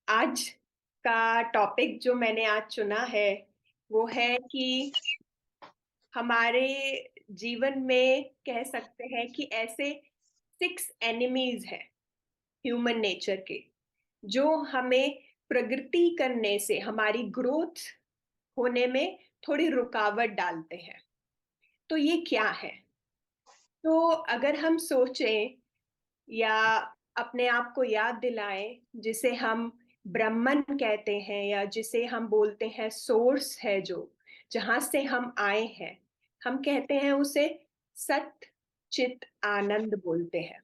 आज का टॉपिक जो मैंने आज चुना है वो है कि हमारे जीवन में कह सकते हैं कि ऐसे 6 एनिमीज हैं ह्यूमन नेचर के, जो हमें प्रगति करने से, हमारी ग्रोथ होने में थोड़ी रुकावट डालते हैं। तो ये क्या है? तो अगर हम सोचें या अपने आप को याद दिलाएं, जिसे हम ब्रह्मन कहते हैं या जिसे हम बोलते हैं सोर्स है, जो जहां से हम आए हैं, हम कहते हैं उसे सत चित आनंद बोलते हैं।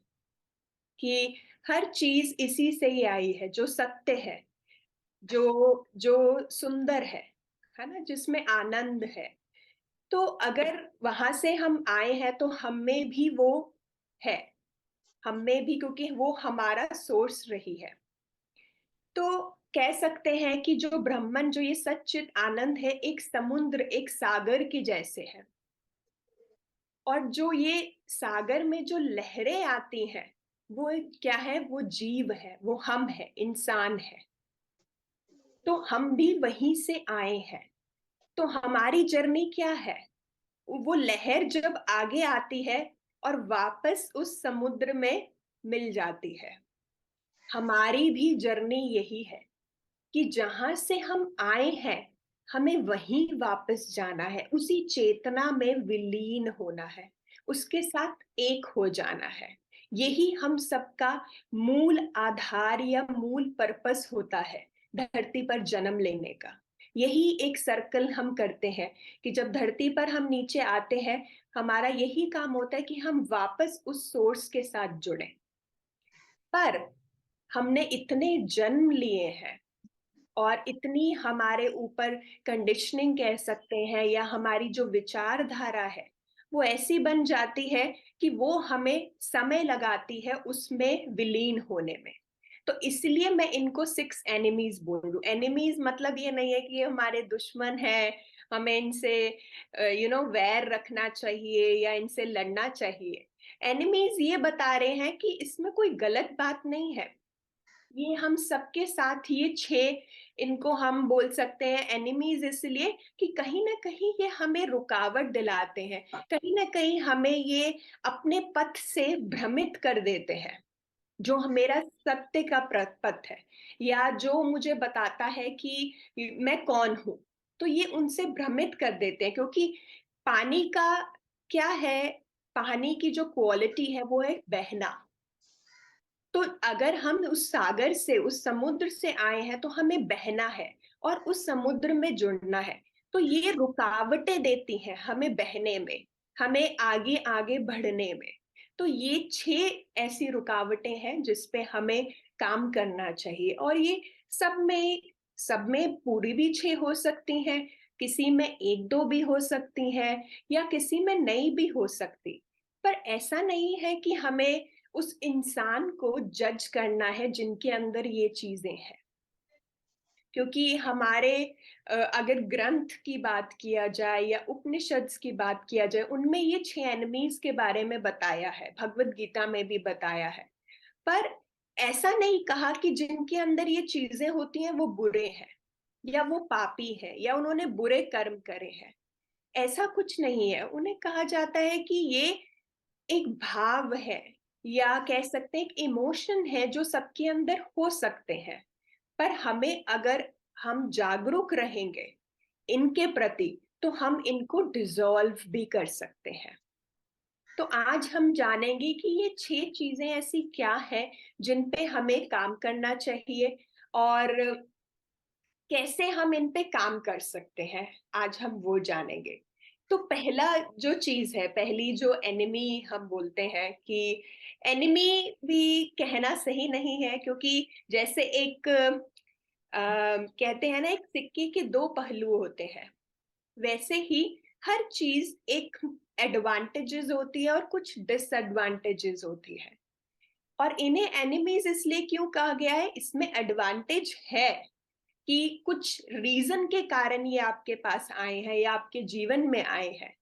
कि हर चीज इसी से ही आई है, जो सत्य है, जो जो सुंदर है ना, जिसमें आनंद है। तो अगर वहां से हम आए हैं तो हम में भी वो है, हम में भी, क्योंकि वो हमारा सोर्स रही है। तो कह सकते हैं कि जो ब्रह्मन, जो ये सच्चित आनंद है, एक समुद्र, एक सागर के जैसे है। और जो ये सागर में जो लहरें आती हैं, वो क्या है? वो जीव है, वो हम है, इंसान है। तो हम भी वहीं से आए हैं। तो हमारी जर्नी क्या है? वो लहर जब आगे आती है और वापस उस समुद्र में मिल जाती है। हमारी भी जर्नी यही है कि जहां से हम आए हैं, हमें वहीं वापस जाना है, उसी चेतना में विलीन होना है, उसके साथ एक हो जाना है। यही हम सबका मूल आधार या मूल पर्पस होता है, धरती पर जन्म लेने का। यही एक सर्कल हम करते हैं कि जब धरती पर हम नीचे आते हैं, हमारा यही काम होता है कि हम वापस उस सोर्स के साथ जुड़े। पर हमने इतने जन्म लिए हैं और इतनी हमारे ऊपर कंडीशनिंग कह सकते हैं, या हमारी जो विचारधारा है वो ऐसी बन जाती है कि वो हमें समय लगाती है उसमें विलीन होने में। तो इसलिए मैं इनको 6 एनिमीज बोल रही हूँ। एनिमीज मतलब ये नहीं है कि ये हमारे दुश्मन है, हमें इनसे वैर रखना चाहिए या इनसे लड़ना चाहिए। एनिमीज ये बता रहे हैं कि इसमें कोई गलत बात नहीं है। ये हम सबके साथ, ये 6, इनको हम बोल सकते हैं एनिमीज, इसलिए कि कहीं ना कहीं ये हमें रुकावट दिलाते हैं, कहीं ना कहीं हमें ये अपने पथ से भ्रमित कर देते हैं। जो मेरा सत्य का पथ है, या जो मुझे बताता है कि मैं कौन हूं, तो ये उनसे भ्रमित कर देते हैं। क्योंकि पानी का क्या है? पानी की जो क्वालिटी है वो है बहना। तो अगर हम उस सागर से, उस समुद्र से आए हैं, तो हमें बहना है और उस समुद्र में जुड़ना है। तो ये रुकावटें देती हैं हमें बहने में, हमें आगे आगे बढ़ने में। तो ये 6 ऐसी रुकावटें हैं जिस पे हमें काम करना चाहिए। और ये सब में पूरी भी 6 हो सकती हैं, किसी में एक दो भी हो सकती हैं, या किसी में नहीं भी हो सकती। पर ऐसा नहीं है कि हमें उस इंसान को जज करना है जिनके अंदर ये चीजें हैं। क्योंकि हमारे अगर ग्रंथ की बात किया जाए या उपनिषद की बात किया जाए, उनमें ये 6 एनिमीज के बारे में बताया है, भगवत गीता में भी बताया है। पर ऐसा नहीं कहा कि जिनके अंदर ये चीजें होती हैं वो बुरे हैं, या वो पापी है, या उन्होंने बुरे कर्म करे हैं। ऐसा कुछ नहीं है। उन्हें कहा जाता है कि ये एक भाव है, या कह सकते हैं एक इमोशन है, जो सबके अंदर हो सकते हैं। पर हमें, अगर हम जागरूक रहेंगे इनके प्रति, तो हम इनको डिसॉल्व भी कर सकते हैं। तो आज हम जानेंगे कि ये 6 चीजें ऐसी क्या है जिन पे हमें काम करना चाहिए, और कैसे हम इन पे काम कर सकते हैं, आज हम वो जानेंगे। तो पहला जो चीज है, पहली जो एनिमी हम बोलते हैं, कि एनिमी भी कहना सही नहीं है, क्योंकि जैसे एक कहते हैं ना, एक सिक्के के दो पहलू होते हैं, वैसे ही हर चीज एक एडवांटेजेस होती है और कुछ डिसएडवांटेजेस होती है। और इन्हें एनिमीज इसलिए क्यों कहा गया है? इसमें एडवांटेज है कि कुछ रीजन के कारण ये आपके पास आए हैं या आपके जीवन में आए हैं।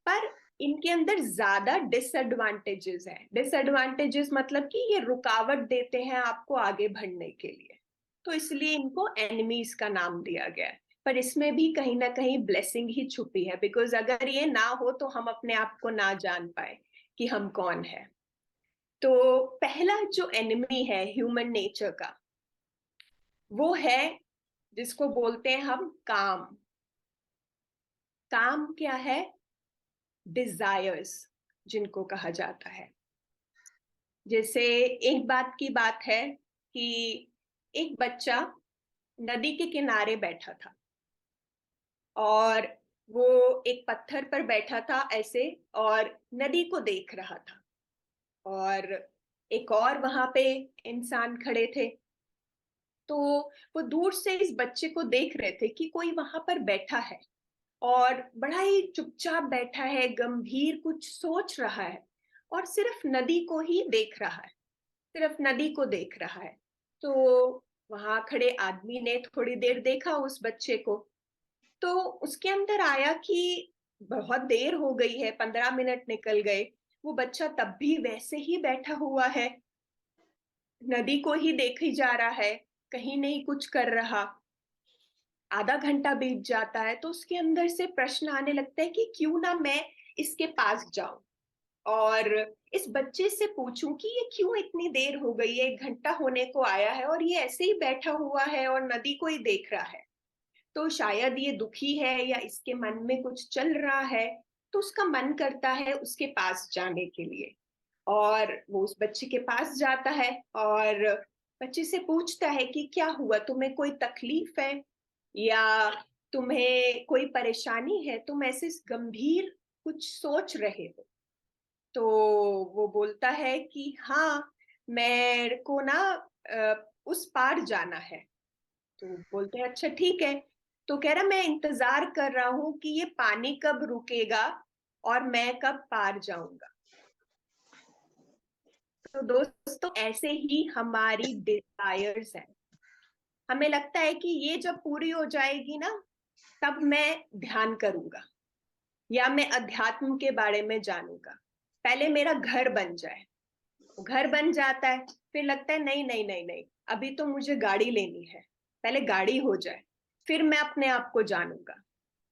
पर इनके अंदर ज्यादा डिसएडवांटेजेस हैं। डिसएडवांटेजेस मतलब कि ये रुकावट देते हैं आपको आगे बढ़ने के लिए। तो इसलिए इनको एनिमीज का नाम दिया गया है। पर इसमें भी कहीं ना कहीं ब्लेसिंग ही छुपी है, बिकॉज अगर ये ना हो तो हम अपने आप को ना जान पाए कि हम कौन है। तो पहला जो एनिमी है ह्यूमन नेचर का, वो है जिसको बोलते हैं हम काम। काम क्या है? डिजायर्स जिनको कहा जाता है। जैसे एक बात की बात है कि एक बच्चा नदी के किनारे बैठा था, और वो एक पत्थर पर बैठा था ऐसे, और नदी को देख रहा था। और एक और वहां पे इंसान खड़े थे, तो वो दूर से इस बच्चे को देख रहे थे कि कोई वहां पर बैठा है और बड़ा ही चुपचाप बैठा है, गंभीर कुछ सोच रहा है, और सिर्फ नदी को ही देख रहा है, सिर्फ नदी को देख रहा है। तो वहां खड़े आदमी ने थोड़ी देर देखा उस बच्चे को, तो उसके अंदर आया कि बहुत देर हो गई है, 15 मिनट निकल गए, वो बच्चा तब भी वैसे ही बैठा हुआ है, नदी को ही देख ही जा रहा है, कहीं नहीं कुछ कर रहा। आधा घंटा बीत जाता है, तो उसके अंदर से प्रश्न आने लगता है कि क्यों ना मैं इसके पास जाऊं और इस बच्चे से पूछूं कि ये क्यों इतनी देर हो गई है, 1 घंटा होने को आया है और ये ऐसे ही बैठा हुआ है और नदी को ही देख रहा है। तो शायद ये दुखी है या इसके मन में कुछ चल रहा है, तो उसका मन करता है उसके पास जाने के लिए। और वो उस बच्चे के पास जाता है और बच्चे से पूछता है कि क्या हुआ, तुम्हें कोई तकलीफ है या तुम्हें कोई परेशानी है, तुम ऐसे गंभीर कुछ सोच रहे हो। तो वो बोलता है कि हाँ, मेरे को ना उस पार जाना है। तो बोलते हैं अच्छा ठीक है। तो कह रहा मैं इंतजार कर रहा हूं कि ये पानी कब रुकेगा और मैं कब पार जाऊंगा। तो दोस्तों ऐसे ही हमारी डिजायर्स हैं। हमें लगता है कि ये जब पूरी हो जाएगी ना, तब मैं ध्यान करूंगा या मैं अध्यात्म के बारे में जानूंगा। पहले मेरा घर बन जाए। घर बन जाता है, फिर लगता है नहीं नहीं नहीं नहीं, अभी तो मुझे गाड़ी लेनी है, पहले गाड़ी हो जाए, फिर मैं अपने आप को जानूंगा।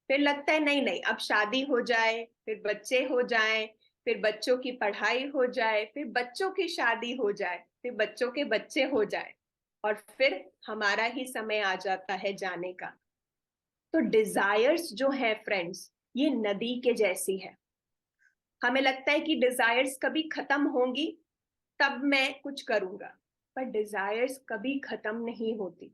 फिर लगता है नहीं नहीं, अब शादी हो जाए, फिर बच्चे हो जाएं, फिर बच्चों की पढ़ाई हो जाए, फिर बच्चों की शादी हो जाए, फिर बच्चों के बच्चे हो जाए, और फिर हमारा ही समय आ जाता है जाने का। तो डिजायर्स जो है फ्रेंड्स, ये नदी के जैसी है। हमें लगता है कि डिजायर्स कभी खत्म होंगी तब मैं कुछ करूंगा, पर डिजायर्स कभी खत्म नहीं होती।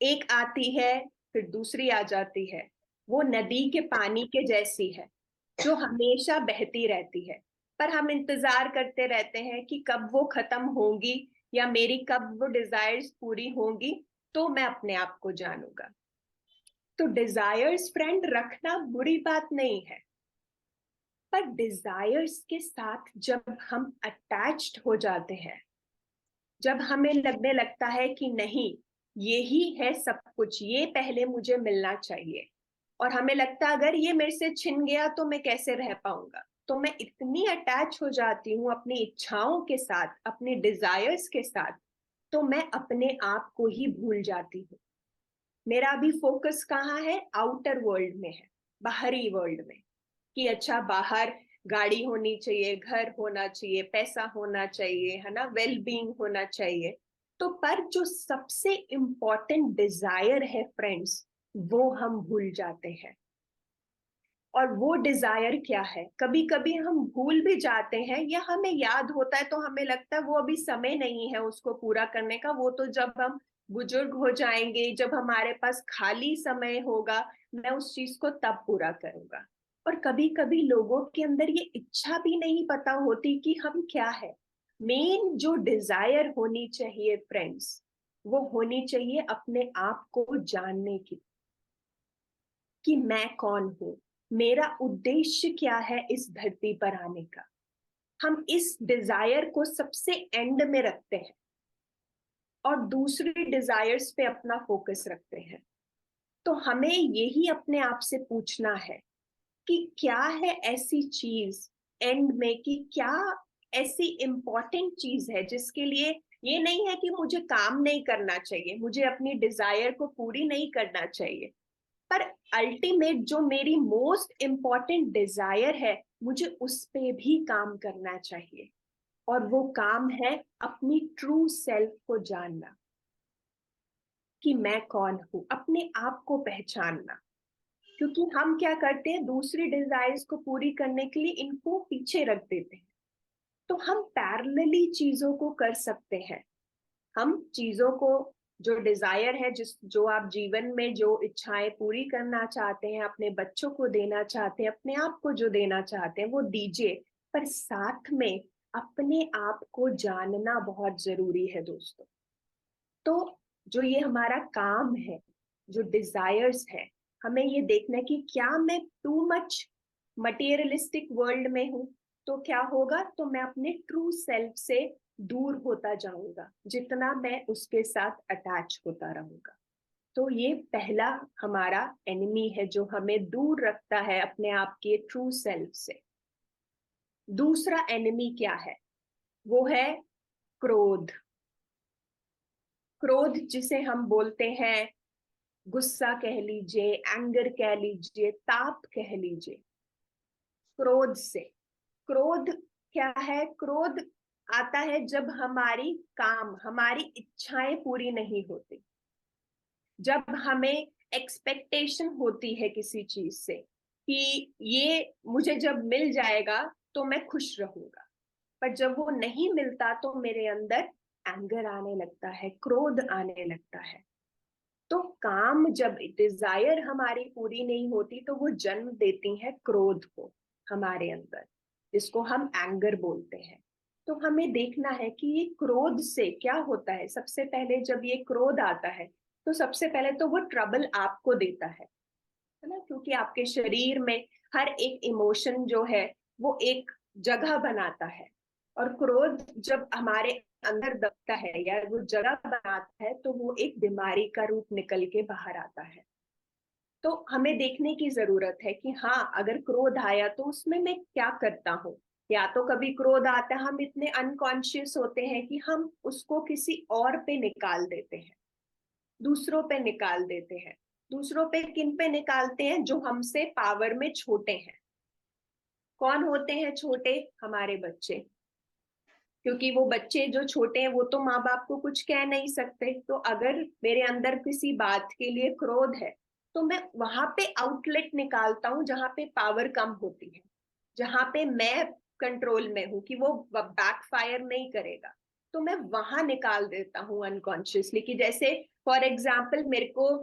एक आती है, फिर दूसरी आ जाती है। वो नदी के पानी के जैसी है, जो हमेशा बहती रहती है, पर हम इंतजार करते रहते हैं कि कब वो खत्म होगी या मेरी कब वो डिजायर्स पूरी होंगी, तो मैं अपने आप को जानूंगा। तो डिजायर्स फ्रेंड रखना बुरी बात नहीं है, पर डिजायर्स के साथ जब हम अटैच्ड हो जाते हैं, जब हमें लगने लगता है कि नहीं, ये ही है सब कुछ, ये पहले मुझे मिलना चाहिए, और हमें लगता है अगर ये मेरे से छिन गया तो मैं कैसे रह पाऊंगा, तो मैं इतनी अटैच हो जाती हूँ अपनी इच्छाओं के साथ, अपनी डिजायर्स के साथ, तो मैं अपने आप को ही भूल जाती हूँ। मेरा अभी फोकस कहाँ है? आउटर वर्ल्ड में है, बाहरी वर्ल्ड में, कि अच्छा बाहर गाड़ी होनी चाहिए, घर होना चाहिए, पैसा होना चाहिए, है ना, वेल बीइंग होना चाहिए। तो पर जो सबसे इम्पोर्टेंट डिजायर है फ्रेंड्स, वो हम भूल जाते हैं। और वो डिजायर क्या है, कभी कभी हम भूल भी जाते हैं या हमें याद होता है तो हमें लगता है वो अभी समय नहीं है उसको पूरा करने का, वो तो जब हम बुजुर्ग हो जाएंगे, जब हमारे पास खाली समय होगा, मैं उस चीज को तब पूरा करूंगा। और कभी कभी लोगों के अंदर ये इच्छा भी नहीं पता होती कि हम क्या है। मेन जो डिजायर होनी चाहिए फ्रेंड्स, वो होनी चाहिए अपने आप को जानने की, कि मैं कौन हूं, मेरा उद्देश्य क्या है इस धरती पर आने का। हम इस डिजायर को सबसे एंड में रखते हैं और दूसरी डिजायर्स पे अपना फोकस रखते हैं। तो हमें यही अपने आप से पूछना है कि क्या है ऐसी चीज एंड में, कि क्या ऐसी इंपॉर्टेंट चीज है जिसके लिए ये नहीं है कि मुझे काम नहीं करना चाहिए, मुझे अपनी डिजायर को पूरी नहीं करना चाहिए, पर अल्टीमेट जो मेरी मोस्ट इम्पॉर्टेंट डिजायर है, मुझे उस पे भी काम करना चाहिए। और वो काम है अपनी ट्रू सेल्फ को जानना, कि मैं कौन हूं, अपने आप को पहचानना। क्योंकि हम क्या करते हैं, दूसरी डिजायर्स को पूरी करने के लिए इनको पीछे रख देते हैं। तो हम पैरेलली चीजों को कर सकते हैं। हम चीजों को, जो डिजायर है, जिस जो आप जीवन में जो इच्छाएं पूरी करना चाहते हैं, अपने बच्चों को देना चाहते हैं, अपने आप को जो देना चाहते हैं, वो दीजिए। पर साथ में अपने आप को जानना बहुत जरूरी है दोस्तों। तो जो ये हमारा काम है, जो डिजायर्स है, हमें ये देखना है कि क्या मैं टू मच मटेरियलिस्टिक वर्ल्ड में हूं। तो क्या होगा, तो मैं अपने ट्रू सेल्फ से दूर होता जाऊंगा जितना मैं उसके साथ अटैच होता रहूंगा। तो ये पहला हमारा एनिमी है जो हमें दूर रखता है अपने आप के ट्रू सेल्फ से। दूसरा एनिमी क्या है, वो है क्रोध। क्रोध जिसे हम बोलते हैं गुस्सा कह लीजिए, एंगर कह लीजिए, ताप कह लीजिए। क्रोध से, क्रोध क्या है, क्रोध आता है जब हमारी काम, हमारी इच्छाएं पूरी नहीं होती। जब हमें एक्सपेक्टेशन होती है किसी चीज से कि ये मुझे जब मिल जाएगा तो मैं खुश रहूंगा, पर जब वो नहीं मिलता तो मेरे अंदर एंगर आने लगता है, क्रोध आने लगता है। तो काम, जब डिजायर हमारी पूरी नहीं होती तो वो जन्म देती है क्रोध को हमारे अंदर, जिसको हम एंगर बोलते हैं। तो हमें देखना है कि ये क्रोध से क्या होता है। सबसे पहले जब ये क्रोध आता है, तो सबसे पहले तो वो ट्रबल आपको देता है ना, क्योंकि आपके शरीर में हर एक इमोशन जो है वो एक जगह बनाता है। और क्रोध जब हमारे अंदर दबता है या वो जगह बनाता है, तो वो एक बीमारी का रूप निकल के बाहर आता है। तो हमें देखने की जरूरत है कि हाँ, अगर क्रोध आया तो उसमें मैं क्या करता हूँ। या तो कभी क्रोध आता है, हम इतने अनकॉन्शियस होते हैं कि हम उसको किसी और पे निकाल देते हैं, दूसरों पे निकाल देते हैं। दूसरों पे किन पे निकालते हैं, जो हमसे पावर में छोटे हैं। कौन होते हैं छोटे, हमारे बच्चे। क्योंकि वो बच्चे जो छोटे हैं वो तो माँ बाप को कुछ कह नहीं सकते। तो अगर मेरे अंदर किसी बात के लिए क्रोध है, तो मैं वहां पे आउटलेट निकालता हूँ जहां पे पावर कम होती है, जहां पे मैं कंट्रोल में हूँ कि वो बैकफायर नहीं करेगा। तो मैं वहां निकाल देता हूँ अनकॉन्शियसली। कि जैसे फॉर एग्जाम्पल, मेरे को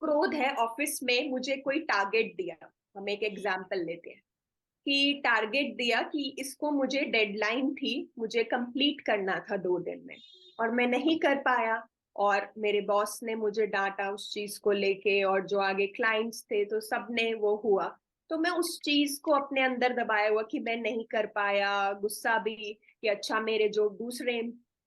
क्रोध है, ऑफिस में मुझे कोई टारगेट दिया। हम एक एग्जाम्पल लेते हैं कि टारगेट दिया कि इसको, मुझे डेडलाइन थी, मुझे कंप्लीट करना था 2 दिन में, और मैं नहीं कर पाया। और मेरे बॉस ने मुझे डांटा उस चीज को लेके, और जो आगे क्लाइंट्स थे तो सबने वो हुआ। तो मैं उस चीज को अपने अंदर दबाया हुआ कि मैं नहीं कर पाया, गुस्सा भी कि अच्छा, मेरे जो दूसरे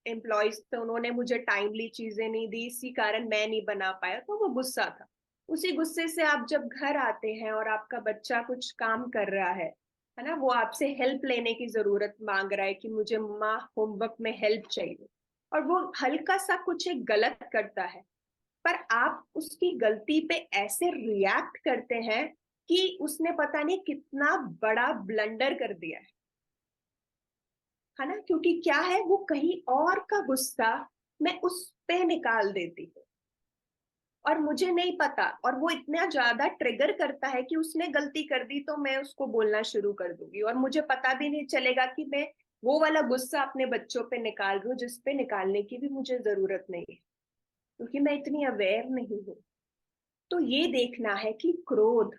एम्प्लॉयज थे उन्होंने मुझे टाइमली चीजें नहीं दी, इसी कारण मैं नहीं बना पाया, तो वो गुस्सा था। उसी गुस्से से आप जब घर आते हैं और आपका बच्चा कुछ काम कर रहा है ना, वो आपसे हेल्प लेने की जरूरत मांग रहा है कि मुझे मम्मा होमवर्क में हेल्प चाहिए, और वो हल्का सा कुछ एक गलत करता है, पर आप उसकी गलती पे ऐसे रिएक्ट करते हैं कि उसने पता नहीं कितना बड़ा ब्लंडर कर दिया है ना। क्योंकि क्या है, वो कहीं और का गुस्सा मैं उस पे निकाल देती हूँ, और मुझे नहीं पता, और वो इतना ज्यादा ट्रिगर करता है कि उसने गलती कर दी तो मैं उसको बोलना शुरू कर दूंगी, और मुझे पता भी नहीं चलेगा कि मैं वो वाला गुस्सा अपने बच्चों पे निकाल रही हूँ, जिस पे निकालने की भी मुझे जरूरत नहीं है, क्योंकि मैं इतनी अवेयर नहीं हूँ। तो ये देखना है कि क्रोध,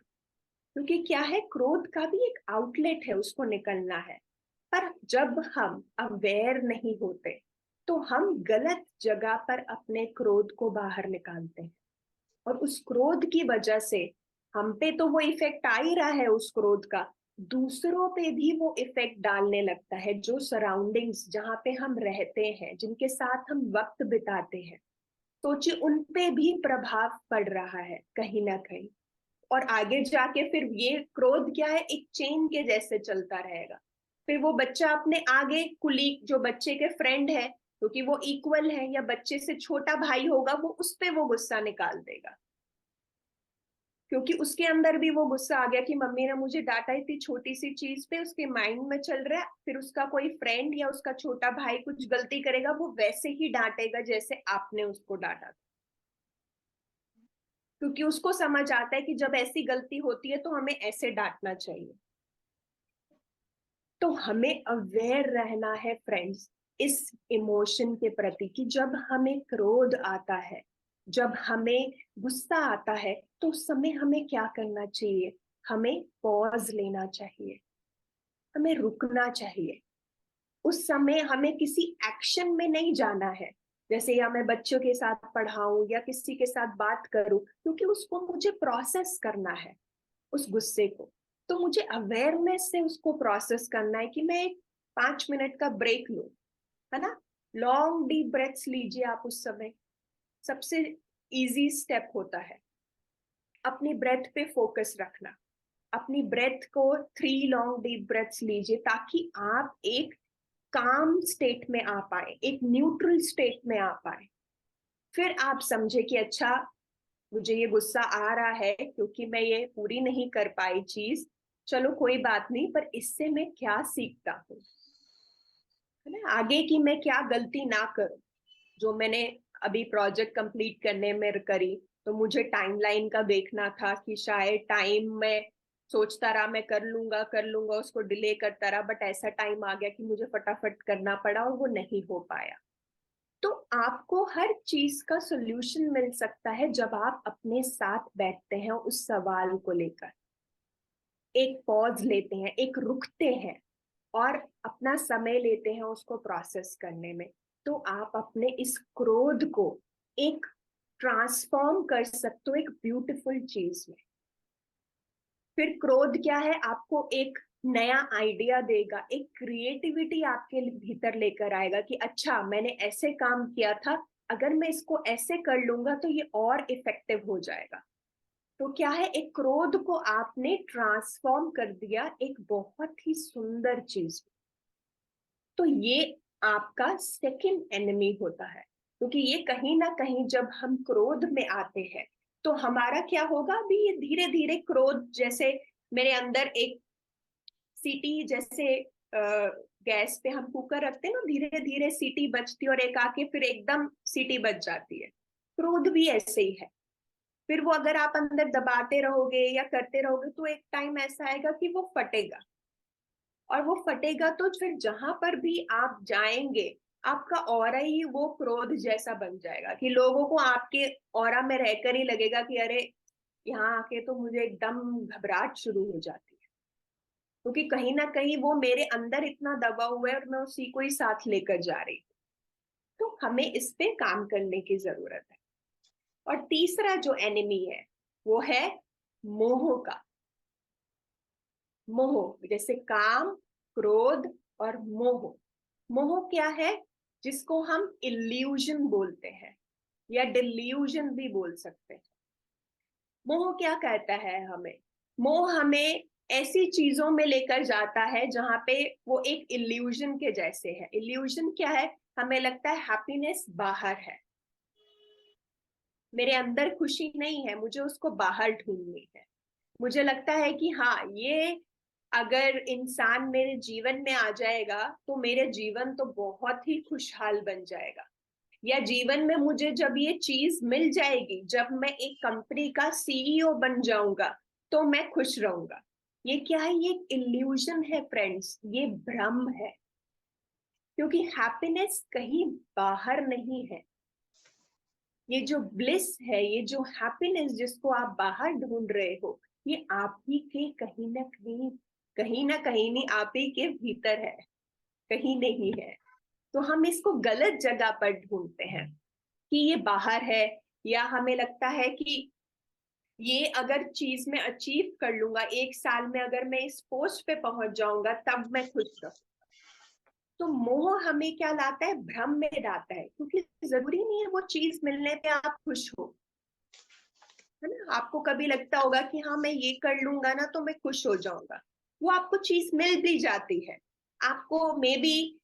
क्योंकि क्या है, क्रोध का भी एक आउटलेट है, उसको निकलना है। पर जब हम अवेयर नहीं होते, तो हम गलत जगह पर अपने क्रोध को बाहर निकालते हैं, और उस क्रोध की वजह से हम पे तो वो इफेक्ट आ ही रहा है उस क्रोध का, दूसरों पे भी वो इफेक्ट डालने लगता है। जो सराउंडिंग्स, जहाँ पे हम रहते हैं, जिनके साथ हम वक्त बिताते हैं, सोचिए उन पे भी प्रभाव पड़ रहा है कहीं ना कहीं। और आगे जाके फिर ये क्रोध क्या है, एक चेन के जैसे चलता रहेगा। फिर वो बच्चा अपने आगे कुलीग, जो बच्चे के फ्रेंड है, क्योंकि वो इक्वल है, या बच्चे से छोटा भाई होगा वो उस पे वो गुस्सा निकाल देगा, क्योंकि उसके अंदर भी वो गुस्सा आ गया कि मम्मी ने मुझे डांटा इतनी छोटी सी चीज पे, उसके माइंड में चल रहा है। फिर उसका कोई फ्रेंड या उसका छोटा भाई कुछ गलती करेगा, वो वैसे ही डांटेगा जैसे आपने उसको डांटा था, क्योंकि उसको समझ आता है कि जब ऐसी गलती होती है तो हमें ऐसे डांटना चाहिए। तो हमें अवेयर रहना है फ्रेंड्स इस इमोशन के प्रति, कि जब हमें क्रोध आता है, जब हमें गुस्सा आता है, तो उस समय हमें क्या करना चाहिए? हमें पॉज लेना चाहिए, हमें रुकना चाहिए। उस समय हमें किसी एक्शन में नहीं जाना है, जैसे या मैं बच्चों के साथ पढ़ाऊं या किसी के साथ बात करूं, क्योंकि उसको मुझे प्रोसेस करना है उस गुस्से को। तो मुझे अवेयरनेस से उसको प्रोसेस करना है कि मैं एक 5 मिनट का ब्रेक लूं, है ना। लॉन्ग डीप ब्रेथ्स लीजिए आप उस समय। सबसे इजी स्टेप होता है अपनी ब्रेथ पे फोकस रखना। अपनी ब्रेथ को 3 लॉन्ग डीप ब्रेथ्स लीजिए, ताकि आप एक काम स्टेट में आ पाए, एक न्यूट्रल स्टेट में आ पाए। फिर आप समझे कि अच्छा, मुझे ये गुस्सा आ रहा है क्योंकि मैं ये पूरी नहीं कर पाई चीज, चलो कोई बात नहीं, पर इससे मैं क्या सीखता हूँ, है ना, आगे की मैं क्या गलती ना करूं। जो मैंने अभी प्रोजेक्ट कंप्लीट करने में करी, तो मुझे टाइमलाइन का देखना था कि शायद टाइम में सोचता रहा मैं कर लूंगा, उसको डिले करता रहा, बट ऐसा टाइम आ गया कि मुझे फटाफट करना पड़ा और वो नहीं हो पाया। तो आपको हर चीज का सोल्यूशन मिल सकता है जब आप अपने साथ बैठते हैं, उस सवाल को लेकर एक पॉज लेते हैं, एक रुकते हैं और अपना समय लेते हैं उसको प्रोसेस करने में। तो आप अपने इस क्रोध को एक ट्रांसफॉर्म कर सकते हो एक ब्यूटीफुल चीज में। फिर क्रोध क्या है, आपको एक नया आइडिया देगा, एक क्रिएटिविटी आपके भीतर लेकर आएगा कि अच्छा, मैंने ऐसे काम किया था, अगर मैं इसको ऐसे कर लूंगा तो ये और इफेक्टिव हो जाएगा। तो क्या है, एक क्रोध को आपने ट्रांसफॉर्म कर दिया एक बहुत ही सुंदर चीज। तो ये आपका सेकंड एनिमी होता है, क्योंकि ये कहीं ना कहीं जब हम क्रोध में आते हैं तो हमारा क्या होगा, अभी ये धीरे धीरे क्रोध, जैसे मेरे अंदर एक सीटी, जैसे गैस पे हम कुकर रखते हैं ना, धीरे धीरे सीटी बजती है और एक आके फिर एकदम सीटी बज जाती है। क्रोध भी ऐसे ही है। फिर वो अगर आप अंदर दबाते रहोगे या करते रहोगे तो एक टाइम ऐसा आएगा कि वो फटेगा। और वो फटेगा तो फिर जहां पर भी आप जाएंगे, आपका ऑरा ही वो क्रोध जैसा बन जाएगा कि लोगों को आपके ऑरा में रहकर ही लगेगा कि अरे, यहाँ आके तो मुझे एकदम घबराहट शुरू हो जाती है, क्योंकि कहीं ना कहीं वो मेरे अंदर इतना दबा हुआ है और मैं उसी को ही साथ लेकर जा रही हूँ। तो हमें इस पे काम करने की जरूरत है। और तीसरा जो एनिमी है वो है मोह का। मोह, जैसे काम, क्रोध और मोह। मोह क्या है, जिसको हम इल्यूजन बोलते हैं या डिल्यूजन भी बोल सकते हैं। मोह क्या कहता है हमें? मोह हमें ऐसी चीजों में लेकर जाता है जहां पे वो एक इल्यूजन के जैसे है। इल्यूजन क्या है, हमें लगता है हैप्पीनेस बाहर है, मेरे अंदर खुशी नहीं है, मुझे उसको बाहर ढूंढनी है। मुझे लगता है कि हाँ, ये अगर इंसान मेरे जीवन में आ जाएगा तो मेरे जीवन तो बहुत ही खुशहाल बन जाएगा। या जीवन में मुझे जब ये चीज मिल जाएगी, जब मैं एक कंपनी का सीईओ बन जाऊंगा, तो मैं खुश रहूंगा। ये क्या है, ये इल्यूजन है फ्रेंड्स, ये भ्रम है। क्योंकि हैप्पीनेस कहीं बाहर नहीं है। ये जो ब्लिस है, ये जो हैप्पीनेस जिसको आप बाहर ढूंढ रहे हो, ये आप ही के कहीं ना कहीं, कहीं ना कहीं नहीं, आप ही के भीतर है, कहीं नहीं है। तो हम इसको गलत जगह पर ढूंढते हैं कि ये बाहर है, या हमें लगता है कि ये अगर चीज मैं अचीव कर लूंगा, 1 साल में अगर मैं इस पोस्ट पे पहुंच जाऊंगा तब मैं खुश रहूं। तो मोह हमें क्या लाता है, भ्रम में लाता है, क्योंकि जरूरी नहीं है वो चीज मिलने पे आप खुश हो, है ना। आपको कभी लगता होगा कि हाँ, मैं ये कर लूंगा ना तो मैं खुश हो जाऊंगा, वो आपको चीज मिल भी जाती है। आपको मे बी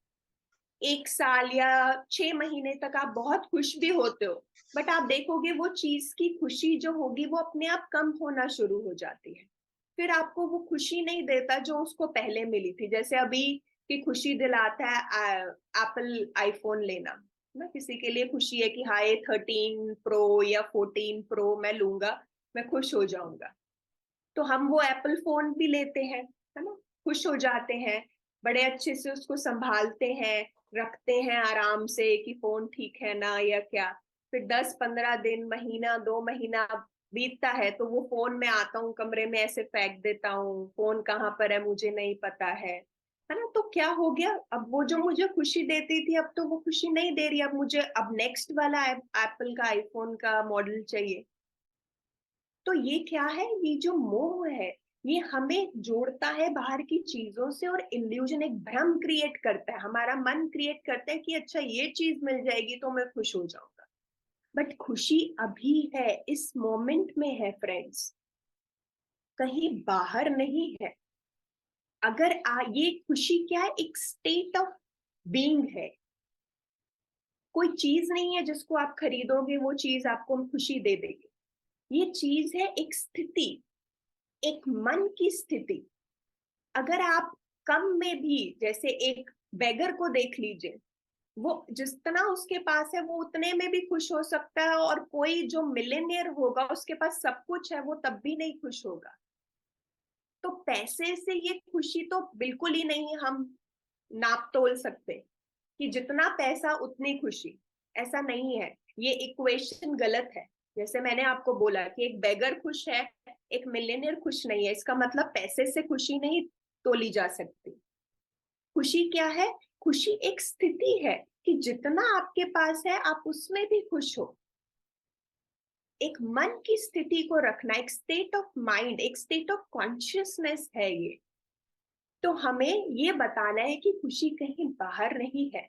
1 साल या 6 महीने तक आप बहुत खुश भी होते हो, बट आप देखोगे वो चीज की खुशी जो होगी वो अपने आप कम होना शुरू हो जाती है। फिर आपको वो खुशी नहीं देता जो उसको पहले मिली थी। जैसे अभी की खुशी दिलाता है एप्पल आईफोन लेना, ना किसी के लिए खुशी है कि हाँ ये 13 प्रो या 14 प्रो मैं लूंगा, मैं खुश हो जाऊंगा। तो हम वो एप्पल फोन भी लेते हैं, है ना, खुश हो जाते हैं, बड़े अच्छे से उसको संभालते हैं, रखते हैं आराम से कि फोन ठीक है ना या क्या। फिर 10-15 दिन, महीना 2 महीना बीतता है तो वो फोन में आता हूँ, कमरे में ऐसे फेंक देता हूँ, फोन कहाँ पर है मुझे नहीं पता है ना। तो क्या हो गया, अब वो जो मुझे खुशी देती थी अब तो वो खुशी नहीं दे रही, अब मुझे अब नेक्स्ट वाला एप्पल का आईफोन का मॉडल चाहिए। तो ये क्या है, ये जो मोह है ये हमें जोड़ता है बाहर की चीजों से, और इल्यूजन, एक भ्रम क्रिएट करता है, हमारा मन क्रिएट करता है कि अच्छा ये चीज मिल जाएगी तो मैं खुश हो जाऊंगा। बट खुशी अभी है, इस मोमेंट में है फ्रेंड्स, कहीं बाहर नहीं है। अगर ये खुशी क्या है, एक स्टेट ऑफ बीइंग है। कोई चीज नहीं है जिसको आप खरीदोगे वो चीज आपको खुशी दे देगी। ये चीज है एक स्थिति, एक मन की स्थिति। अगर आप कम में भी, जैसे एक बेगर को देख लीजिए, वो जितना उसके पास है वो उतने में भी खुश हो सकता है, और कोई जो मिलेनियर होगा उसके पास सब कुछ है वो तब भी नहीं खुश होगा। तो पैसे से ये खुशी तो बिल्कुल ही नहीं हम नाप तोल सकते कि जितना पैसा उतनी खुशी, ऐसा नहीं है। ये इक्वेशन गलत है। जैसे मैंने आपको बोला कि एक बेगर खुश है, एक मिलियनियर खुश नहीं है, इसका मतलब पैसे से खुशी नहीं तोली जा सकती। खुशी क्या है, खुशी एक स्थिति है कि जितना आपके पास है आप उसमें भी खुश हो। एक मन की स्थिति को रखना, एक स्टेट ऑफ माइंड, एक स्टेट ऑफ कॉन्शियसनेस है ये। तो हमें ये बताना है कि खुशी कहीं बाहर नहीं है,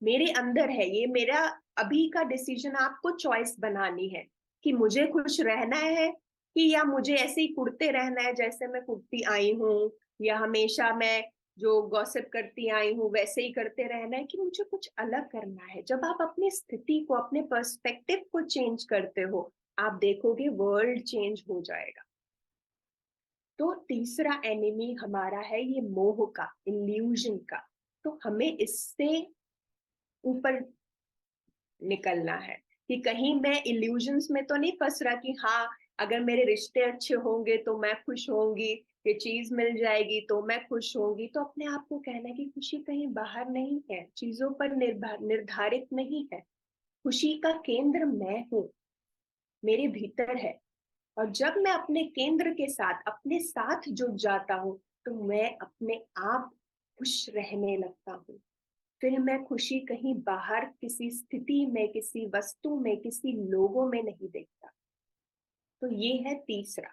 मेरे अंदर है। ये मेरा अभी का डिसीजन, आपको चॉइस बनानी है कि मुझे खुश रहना है कि या मुझे ऐसे ही कुड़ते रहना है जैसे मैं कुड़ती आई हूँ, या हमेशा मैं जो गॉसिप करती आई हूँ वैसे ही करते रहना है, कि मुझे कुछ अलग करना है। जब आप अपनी स्थिति को, अपने पर्सपेक्टिव को चेंज करते हो, आप देखोगे वर्ल्ड चेंज हो जाएगा। तो तीसरा एनिमी हमारा है ये मोह का, इल्यूजन का। तो हमें इससे ऊपर निकलना है कि कहीं मैं इल्यूजन्स में तो नहीं फंस रहा कि हाँ अगर मेरे रिश्ते अच्छे होंगे तो मैं खुश होंगी, ये चीज मिल जाएगी तो मैं खुश होंगी। तो अपने आप को कहना है कि खुशी कहीं बाहर नहीं है, चीजों पर निर्धारित नहीं है। खुशी का केंद्र मैं हूँ, मेरे भीतर है। और जब मैं अपने केंद्र के साथ, अपने साथ जुड़ जाता हूँ, तो मैं अपने आप खुश रहने लगता हूँ। फिर मैं खुशी कहीं बाहर किसी स्थिति में, किसी वस्तु में, किसी लोगों में नहीं देखता। तो ये है तीसरा।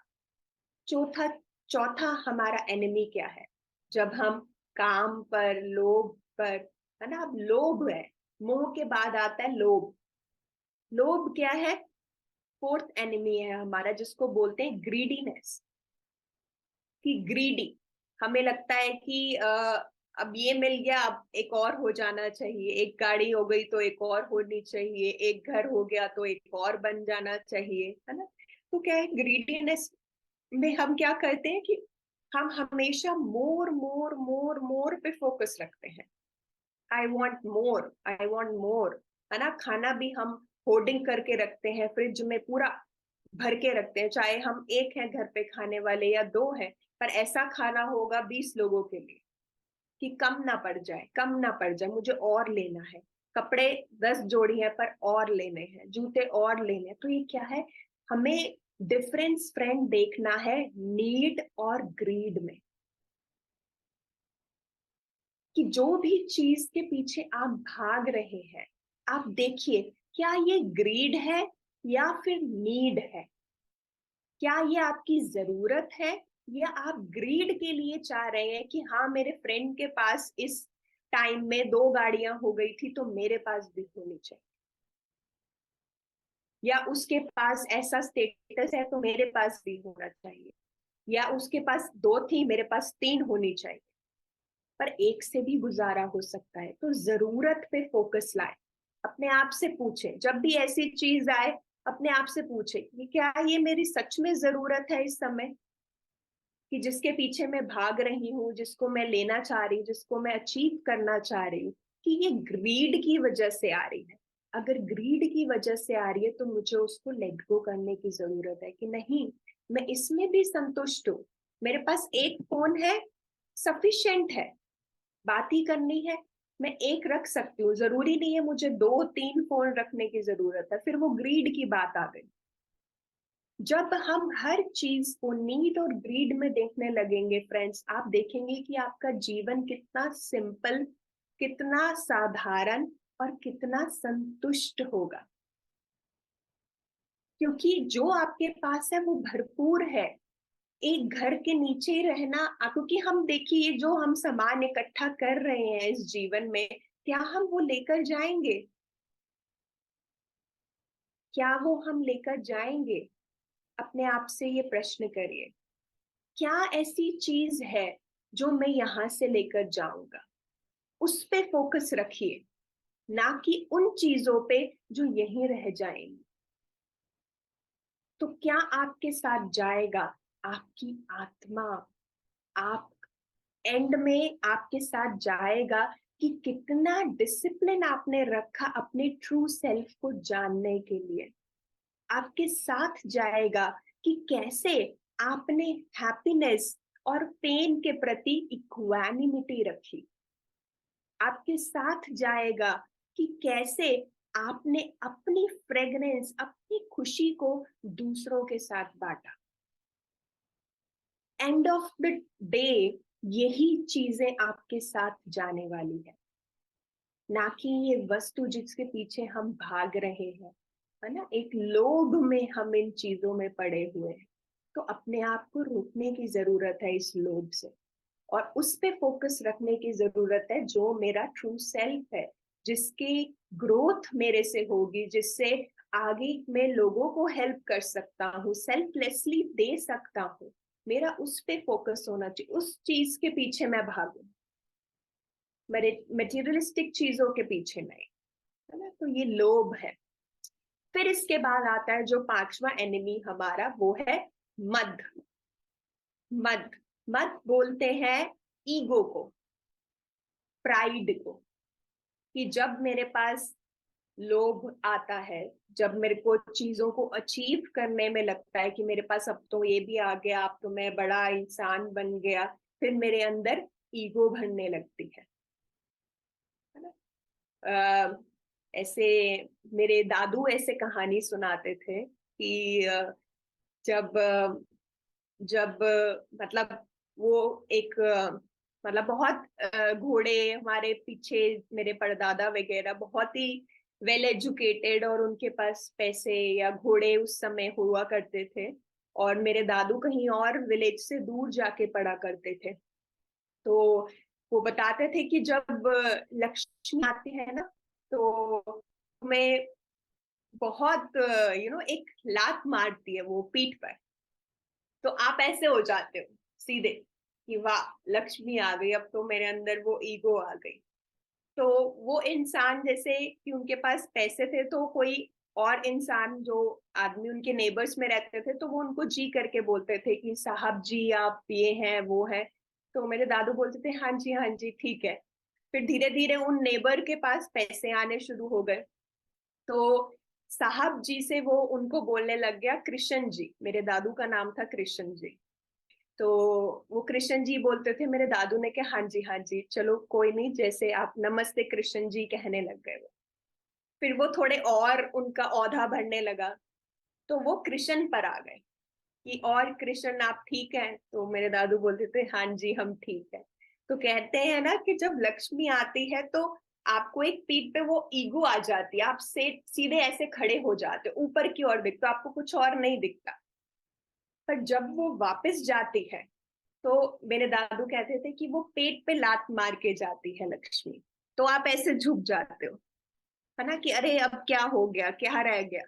चौथा, चौथा हमारा एनिमी क्या है, जब हम काम पर, लोभ पर, है ना, अब लोभ है, मोह के बाद आता है लोभ। लोभ क्या है, फोर्थ एनिमी है हमारा, जिसको बोलते हैं ग्रीडीनेस। कि ग्रीडी, हमें लगता है कि अब ये मिल गया, अब एक और हो जाना चाहिए, एक गाड़ी हो गई तो एक और होनी चाहिए, एक घर हो गया तो एक और बन जाना चाहिए, है ना। तो क्या है, ग्रीडीनेस में हम क्या करते हैं कि हम हमेशा मोर मोर मोर मोर पे फोकस रखते हैं। I want more, I want more, है ना। खाना भी हम होर्डिंग करके रखते हैं, फ्रिज में पूरा भर के रखते हैं, चाहे हम एक हैं घर पे खाने वाले या दो हैं, पर ऐसा खाना होगा 20 लोगों के लिए कि कम ना पड़ जाए, कम ना पड़ जाए, मुझे और लेना है। कपड़े 10 जोड़ी है पर और लेने हैं, जूते और लेने हैं। तो ये क्या है, हमें डिफरेंस फ्रेंड देखना है नीड और ग्रीड में। कि जो भी चीज के पीछे आप भाग रहे हैं, आप देखिए क्या ये ग्रीड है या फिर नीड है। क्या ये आपकी जरूरत है, या आप ग्रीड के लिए चाह रहे हैं कि हाँ मेरे फ्रेंड के पास इस टाइम में 2 गाड़ियां हो गई थी तो मेरे पास भी होनी चाहिए, या उसके पास ऐसा स्टेटस है तो मेरे पास भी होना चाहिए, या उसके पास 2 थी मेरे पास 3 होनी चाहिए। पर एक से भी गुजारा हो सकता है। तो जरूरत पे फोकस लाए, अपने आप से पूछे, जब भी ऐसी चीज आए अपने आप से पूछे कि क्या ये मेरी सच में जरूरत है इस समय, कि जिसके पीछे मैं भाग रही हूँ, जिसको मैं लेना चाह रही हूँ, जिसको मैं अचीव करना चाह रही हूँ, कि ये ग्रीड की वजह से आ रही है। अगर ग्रीड की वजह से आ रही है तो मुझे उसको लेट गो करने की जरूरत है कि नहीं, मैं इसमें भी संतुष्ट हूँ। मेरे पास एक फोन है, सफिशिएंट है, बात ही करनी है, मैं एक रख सकती हूँ, जरूरी नहीं है मुझे दो तीन फोन रखने की जरूरत है। फिर वो ग्रीड की बात आ गई। जब हम हर चीज को नीड और ग्रीड में देखने लगेंगे फ्रेंड्स, आप देखेंगे कि आपका जीवन कितना सिंपल, कितना साधारण और कितना संतुष्ट होगा। क्योंकि जो आपके पास है वो भरपूर है। एक घर के नीचे रहना, क्योंकि हम देखिए जो हम सामान इकट्ठा कर रहे हैं इस जीवन में, क्या हम वो लेकर जाएंगे? क्या वो हम लेकर जाएंगे? अपने आप से ये प्रश्न करिए, क्या ऐसी चीज है जो मैं यहां से लेकर जाऊंगा? उस पे फोकस रखिए, ना कि उन चीजों पे जो यहीं रह जाएंगी। तो क्या आपके साथ जाएगा? आपकी आत्मा। आप एंड में आपके साथ जाएगा कि कितना डिसिप्लिन आपने रखा अपने ट्रू सेल्फ को जानने के लिए। आपके साथ जाएगा कि कैसे आपने हैप्पीनेस और पेन के प्रति इक्वानिमिटी रखी। आपके साथ जाएगा कि कैसे आपने अपनी फ्रेग्रेंस, अपनी खुशी को दूसरों के साथ बांटा। एंड ऑफ द डे यही चीजें आपके साथ जाने वाली है, ना कि ये वस्तु जिसके पीछे हम भाग रहे हैं, है ना। एक लोभ में हम इन चीजों में पड़े हुए हैं। तो अपने आप को रोकने की जरूरत है इस लोभ से, और उस पे फोकस रखने की जरूरत है जो मेरा ट्रू सेल्फ है, जिसकी ग्रोथ मेरे से होगी, जिससे आगे मैं लोगों को हेल्प कर सकता हूँ, सेल्फलेसली दे सकता हूँ। मेरा उस पे फोकस होना चाहिए, उस चीज के पीछे मैं भागूं, मेरे मटेरियलिस्टिक चीजों के पीछे नहीं, है ना। तो ये लोभ है। फिर इसके बाद आता है जो पांचवा एनिमी हमारा, वो है मद। मद, मद बोलते हैं ईगो को, प्राइड को। कि जब मेरे पास लोभ आता है, जब मेरे को चीजों को अचीव करने में लगता है कि मेरे पास अब तो ये भी आ गया, अब तो मैं बड़ा इंसान बन गया, फिर मेरे अंदर ईगो भरने लगती है ना। अ, ऐसे मेरे दादू ऐसे कहानी सुनाते थे कि जब जब मतलब वो एक मतलब बहुत घोड़े हमारे पीछे, मेरे परदादा वगैरह बहुत ही वेल एजुकेटेड और उनके पास पैसे या घोड़े उस समय हुआ करते थे। और मेरे दादू कहीं और विलेज से दूर जाके पढ़ा करते थे। तो वो बताते थे कि जब लक्ष्मी आती है ना, तो मैं बहुत एक लात मारती है वो पीठ पर। तो आप ऐसे हो जाते हो सीधे कि वाह, लक्ष्मी आ गई, अब तो मेरे अंदर वो ईगो आ गई। तो वो इंसान जैसे कि उनके पास पैसे थे, तो कोई और इंसान जो आदमी उनके नेबर्स में रहते थे, तो वो उनको जी करके बोलते थे कि साहब जी आप ये हैं वो है। तो मेरे दादू बोलते थे हाँ जी हाँ जी ठीक है। फिर धीरे धीरे उन नेबर के पास पैसे आने शुरू हो गए, तो साहब जी से वो उनको बोलने लग गया कृष्ण जी। मेरे दादू का नाम था कृष्ण जी। तो वो कृष्ण जी बोलते थे, मेरे दादू ने कहा हाँ जी चलो कोई नहीं, जैसे आप नमस्ते कृष्ण जी कहने लग गए वो। फिर वो थोड़े और उनका औधा बढ़ने लगा, तो वो कृष्ण पर आ गए कि और कृष्ण आप ठीक हैं? तो मेरे दादू बोलते थे हाँ जी हम ठीक है। तो कहते हैं ना कि जब लक्ष्मी आती है तो आपको एक पीठ पे वो ईगो आ जाती है, आप से सीधे ऐसे खड़े हो जाते हो, ऊपर की ओर दिखते हो, आपको कुछ और नहीं दिखता। पर जब वो वापस जाती है, तो मेरे दादू कहते थे कि वो पेट पे लात मार के जाती है लक्ष्मी। तो आप ऐसे झुक जाते हो, है ना, कि अरे अब क्या हो गया, क्या रह गया।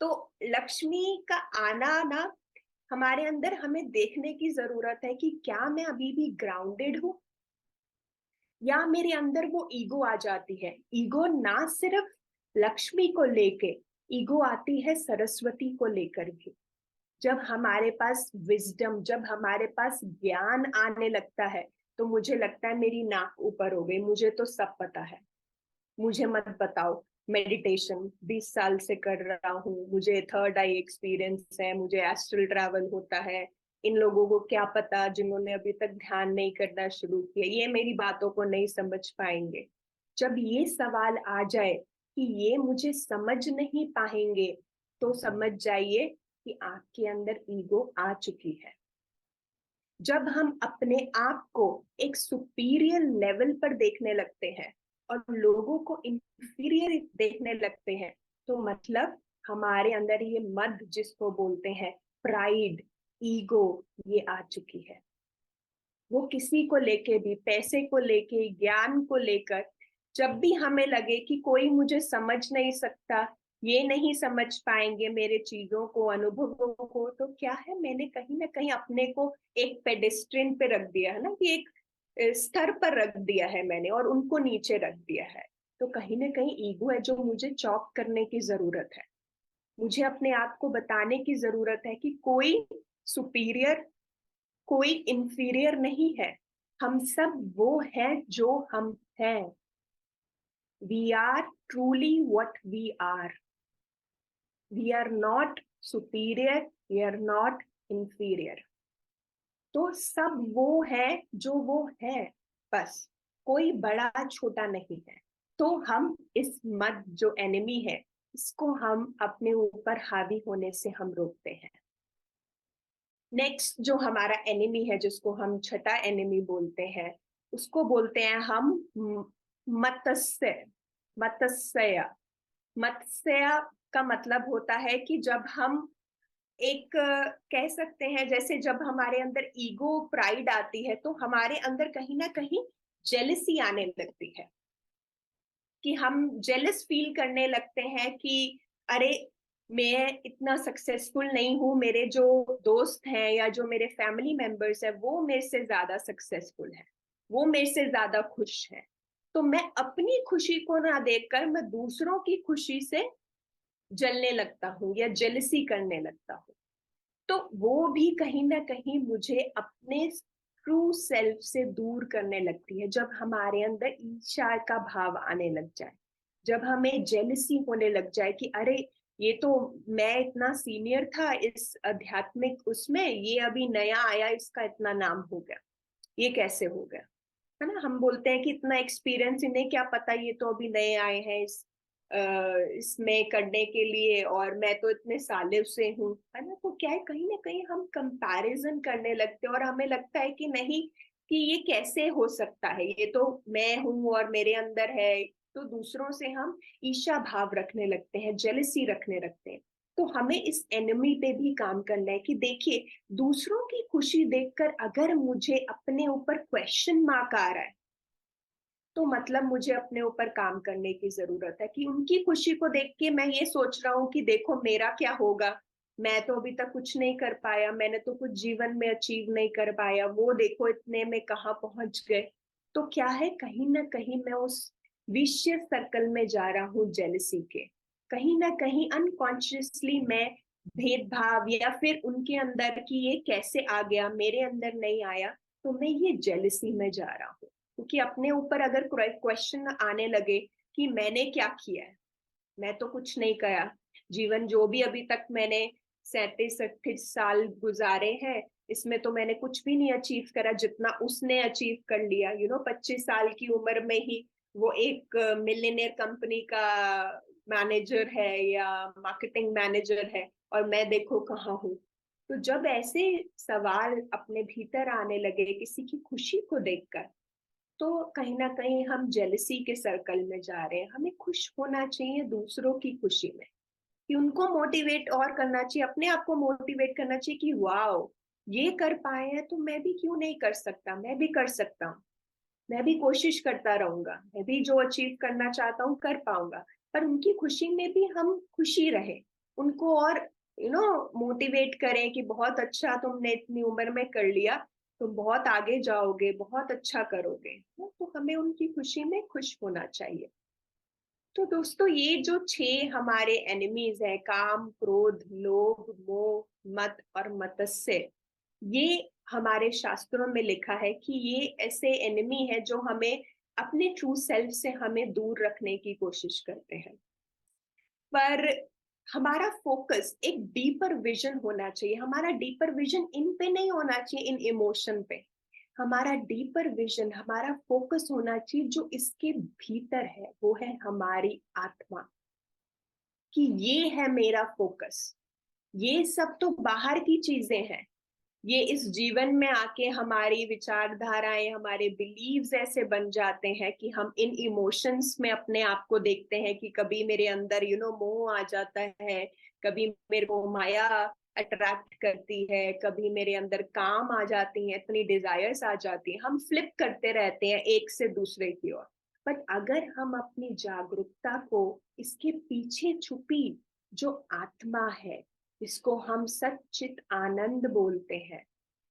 तो लक्ष्मी का आना ना, हमारे अंदर हमें देखने की जरूरत है कि क्या मैं अभी भी ग्राउंडेड हूँ, या मेरे अंदर वो ईगो आ जाती है। ईगो ना सिर्फ लक्ष्मी को लेके, ईगो आती है सरस्वती को लेकर भी। जब हमारे पास विजडम, जब हमारे पास ज्ञान आने लगता है, तो मुझे लगता है मेरी नाक ऊपर हो गई, मुझे तो सब पता है, मुझे मत बताओ। मेडिटेशन 20 साल से कर रहा हूँ, मुझे थर्ड आई एक्सपीरियंस है, मुझे एस्ट्रल ट्रैवल होता है। इन लोगों को क्या पता जिन्होंने अभी तक ध्यान नहीं करना शुरू किया, ये मेरी बातों को नहीं समझ पाएंगे। जब ये सवाल आ जाए कि ये मुझे समझ नहीं पाएंगे, तो समझ जाइए कि आपके अंदर ईगो आ चुकी है। जब हम अपने आप को एक सुपीरियर लेवल पर देखने लगते हैं और लोगों को इंफीरियर देखने लगते हैं, तो मतलब हमारे अंदर ये मद जिसको बोलते हैं, प्राइड, ईगो, ये आ चुकी है। वो किसी को लेके भी, पैसे को लेके, ज्ञान को लेकर, जब भी हमें लगे कि कोई मुझे समझ नहीं सकता, ये नहीं समझ पाएंगे मेरे चीजों को, अनुभवों को, तो क्या है, मैंने कहीं ना कहीं अपने को एक पेडेस्ट्रियन पे रख दिया है ना, कि एक स्तर पर रख दिया है मैंने, और उनको नीचे रख दिया है। तो कहीं ना कहीं ईगो है जो मुझे चॉप करने की जरूरत है। मुझे अपने आप को बताने की जरूरत है कि कोई सुपीरियर, कोई इंफीरियर नहीं है। हम सब वो हैं जो हम हैं। We are truly what we are. We are not superior, we are not inferior. तो सब वो है जो वो है, बस। कोई बड़ा छोटा नहीं है। तो हम इस मद जो एनिमी है, इसको हम अपने ऊपर हावी होने से हम रोकते हैं। नेक्स्ट जो हमारा एनिमी है, जिसको हम छठा एनिमी बोलते हैं, उसको बोलते हैं हम मत्स्य। मत्स्य, मत्स्य का मतलब होता है कि जब हम एक कह सकते हैं, जैसे जब हमारे अंदर ईगो, प्राइड आती है, तो हमारे अंदर कहीं ना कहीं जेलसी आने लगती है, कि हम जेलस फील करने लगते हैं कि अरे, मैं इतना सक्सेसफुल नहीं हूँ, मेरे जो दोस्त हैं या जो मेरे फैमिली मेंबर्स हैं वो मेरे से ज्यादा सक्सेसफुल है, वो मेरे से ज्यादा खुश है। तो मैं अपनी खुशी को ना देखकर मैं दूसरों की खुशी से जलने लगता हूँ या जेलसी करने लगता हूँ। तो वो भी कहीं ना कहीं मुझे अपने ट्रू सेल्फ से दूर करने लगती है। जब हमारे अंदर ईर्ष्या का भाव आने लग जाए, जब हमें जेलसी होने लग जाए कि अरे, ये तो मैं इतना सीनियर था इस आध्यात्मिक उसमें, ये अभी नया आया, इसका इतना नाम हो गया, ये कैसे हो गया, है ना। हम बोलते हैं कि इतना एक्सपीरियंस, इन्हें क्या पता, ये तो अभी नए आए हैं इसमें करने के लिए, और मैं तो इतने सालों से हूँ, है ना। तो क्या है, कहीं ना कहीं हम कंपैरिजन करने लगते हैं और हमें लगता है कि नहीं, कि ये कैसे हो सकता है, ये तो मैं हूँ और मेरे अंदर है। तो दूसरों से हम ईर्ष्या भाव रखने लगते हैं, जेलसी रखने लगते हैं। तो हमें इस एनिमी पे भी काम करना है कि देखिए, दूसरों की खुशी देखकर अगर मुझे अपने ऊपर क्वेश्चन मार्क आ रहा है, तो मतलब मुझे अपने ऊपर काम करने की जरूरत है। कि उनकी खुशी को देख के मैं ये सोच रहा हूँ कि देखो मेरा क्या होगा, मैं तो अभी तक कुछ नहीं कर पाया, मैंने तो कुछ जीवन में अचीव नहीं कर पाया, वो देखो इतने में कहाँ पहुंच गए। तो क्या है, कहीं ना कहीं मैं उस विशियस सर्कल में जा रहा हूँ जेलसी के। कहीं ना कहीं अनकॉन्शियसली मैं भेदभाव, या फिर उनके अंदर कि ये कैसे आ गया मेरे अंदर नहीं आया, तो मैं ये जेलसी में जा रहा हूँ। क्योंकि अपने ऊपर अगर क्वेश्चन आने लगे कि मैंने क्या किया है, मैं तो कुछ नहीं करा, जीवन जो भी अभी तक मैंने 37-38 साल गुजारे हैं, इसमें तो मैंने कुछ भी नहीं अचीव करा जितना उसने अचीव कर लिया। 25 साल की उम्र में ही वो एक मिलियनेयर कंपनी का मैनेजर है या मार्केटिंग मैनेजर है, और मैं देखो कहाँ हूँ। तो जब ऐसे सवाल अपने भीतर आने लगे किसी की खुशी को देखकर, तो कहीं ना कहीं हम जेलसी के सर्कल में जा रहे हैं। हमें खुश होना चाहिए दूसरों की खुशी में, कि उनको मोटिवेट और करना चाहिए, अपने आप को मोटिवेट करना चाहिए कि वाओ, ये कर पाए हैं तो मैं भी क्यों नहीं कर सकता, मैं भी कर सकता हूँ, मैं भी कोशिश करता रहूंगा, मैं भी जो अचीव करना चाहता हूँ कर पाऊंगा। पर उनकी खुशी में भी हम खुशी रहे, उनको और मोटिवेट करें कि बहुत अच्छा तुमने इतनी उम्र में कर लिया, तुम बहुत आगे जाओगे, बहुत अच्छा करोगे, तो हमें उनकी खुशी में खुश होना चाहिए। तो दोस्तों, ये जो 6 हमारे एनिमीज है, काम, क्रोध, लोभ, मोह, मत और मत्सर्य, ये हमारे शास्त्रों में लिखा है कि ये ऐसे एनिमी है जो हमें अपने ट्रू सेल्फ से हमें दूर रखने की कोशिश करते हैं। पर हमारा फोकस एक डीपर विजन होना चाहिए। हमारा डीपर विजन इन पे नहीं होना चाहिए, इन इमोशन पे। हमारा डीपर विजन, हमारा फोकस होना चाहिए जो इसके भीतर है, वो है हमारी आत्मा। कि ये है मेरा फोकस। ये सब तो बाहर की चीजें हैं। ये इस जीवन में आके हमारी विचारधाराएं, हमारे बिलीव्स ऐसे बन जाते हैं कि हम इन इमोशंस में अपने आप को देखते हैं कि कभी मेरे अंदर मोह आ जाता है, कभी मेरे को माया अट्रैक्ट करती है, कभी मेरे अंदर काम आ जाती है, इतनी डिजायर्स आ जाती है, हम फ्लिप करते रहते हैं एक से दूसरे की ओर। बट अगर हम अपनी जागरूकता को इसके पीछे छुपी जो आत्मा है, इसको हम सच्चित आनंद बोलते हैं,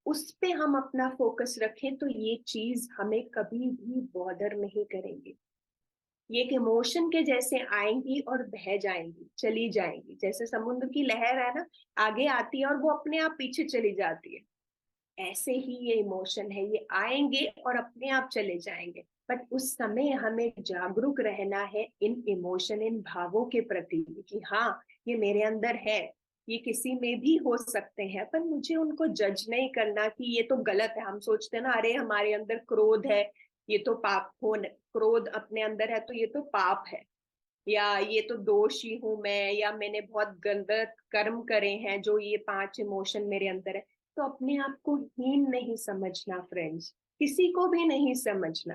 उस पे हम अपना फोकस रखें, तो ये चीज हमें कभी भी बॉदर नहीं करेंगे। ये एक इमोशन के जैसे आएंगी और बह जाएंगी, चली जाएंगी, जैसे समुद्र की लहर है ना, आगे आती है और वो अपने आप पीछे चली जाती है। ऐसे ही ये इमोशन है, ये आएंगे और अपने आप चले जाएंगे। बट उस समय हमें जागरूक रहना है इन इमोशन, इन भावों के प्रति कि हाँ, ये मेरे अंदर है, ये किसी में भी हो सकते हैं, पर मुझे उनको जज नहीं करना कि ये तो गलत है। हम सोचते हैं ना, अरे हमारे अंदर क्रोध है, ये तो पाप हो, क्रोध अपने अंदर है तो ये तो पाप है, या ये तो दोषी हूं मैं, या मैंने बहुत गलत कर्म करे हैं जो ये 5 इमोशन मेरे अंदर है। तो अपने आप को हीन नहीं समझना फ्रेंड्स, किसी को भी नहीं समझना।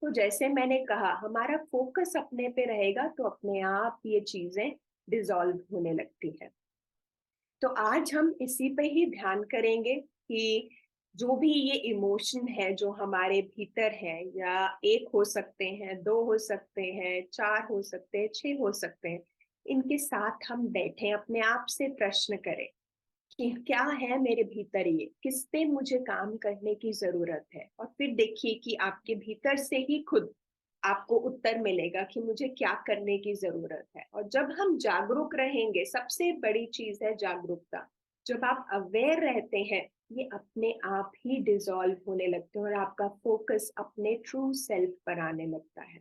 तो जैसे मैंने कहा, हमारा फोकस अपने पे रहेगा तो अपने आप ये चीजें डिसॉल्व होने लगती है। तो आज हम इसी पे ही ध्यान करेंगे कि जो भी ये इमोशन है जो हमारे भीतर है, या एक हो सकते हैं, 2 हो सकते हैं, 4 हो सकते हैं, 6 हो सकते हैं, इनके साथ हम बैठे अपने आप से प्रश्न करें कि क्या है मेरे भीतर, ये किस पे मुझे काम करने की जरूरत है। और फिर देखिए कि आपके भीतर से ही खुद आपको उत्तर मिलेगा कि मुझे क्या करने की जरूरत है। और जब हम जागरूक रहेंगे, सबसे बड़ी चीज है जागरूकता। जब आप अवेयर रहते हैं, ये अपने आप ही डिसॉल्व होने लगते हैं और आपका फोकस अपने ट्रू सेल्फ पर आने लगता है।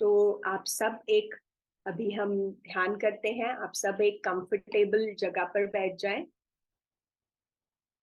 तो आप सब एक, अभी हम ध्यान करते हैं, आप सब एक कंफर्टेबल जगह पर बैठ जाएं।